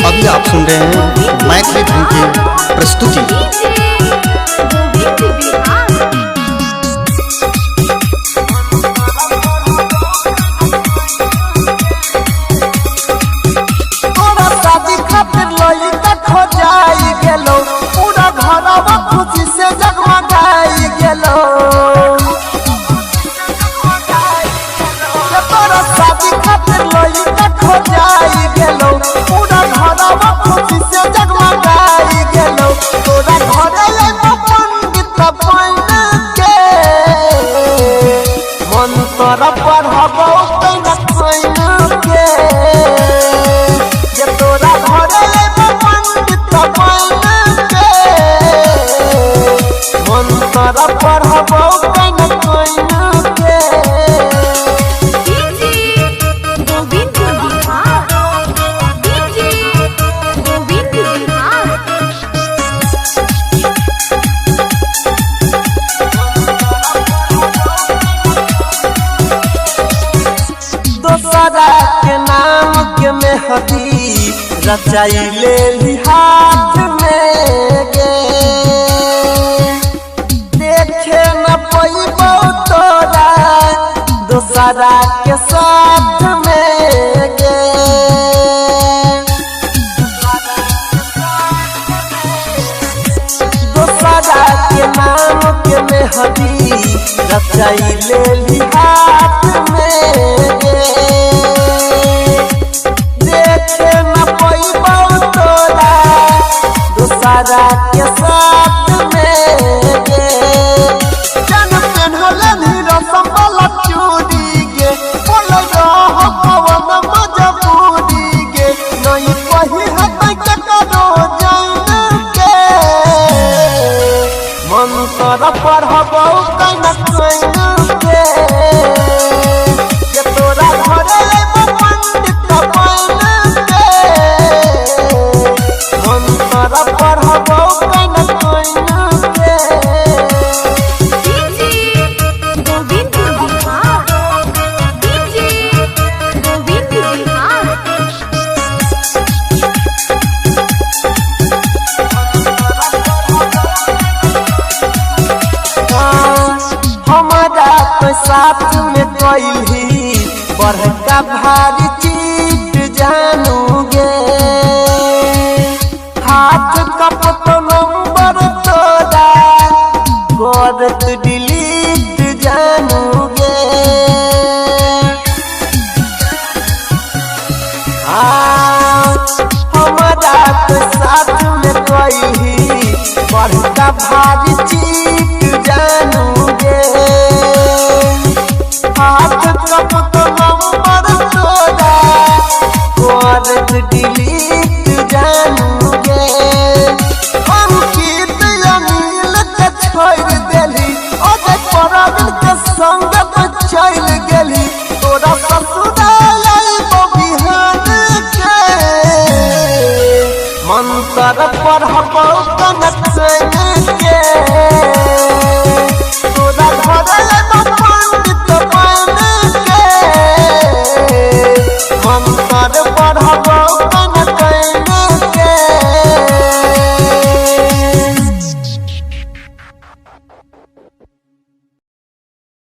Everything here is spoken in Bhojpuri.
अभी आप सुन रहे हैं मैथिली धुन की प्रस्तुति। पूरा घरवा खुशी से जगमगाई गेलो। तोरा शादी खातिर लइका खोजाई गेलो। पूरा घरवा खुशी से जगमगाई गेलो। तोरा घरे एगो पंडित बन के मंत्र पढ़बो कैना कैन के। जे तोरा घरे एगो पंडित बन के मंत्र पढ़बो कैना कैन के। दोसरा के नाम के मेहदी रचाई ले हाथ में गे। देखे न पैबो तोरा दोसरा के साथ में गे। दोसरा के नाम के मेहदी रचाई ले हाथ में गे। देखे न पैबो तोरा दोसरा के साथ में गे। जन पेन्हले हीरो संबल चूड़ी गे। बोल रह पवन मजबूरी गे। नहीं कही हतै के करो जान के मंत्र पढ़बो कैना कैन के। जे तोरा घरे एगो पंडित बन के मंत्र पढ़बो कैना कैन के। हमारा तो साथ में कैली बड़का भारी चीज जानूगे। हाथ कपट नंबर तोरा करत डिलीट जानूगे। हमारा तो साथ में कैली बड़का भारी चीज जानूगे। हाथ कपट नंबर तोरा करत डिलीट जानूगे। अंकित अनिल के छोड़ देली अजय परवीन के संगत चल गेली। तोरा ससुराल आइबो बिहान के मंत्र पढ़बो कैना कैन के।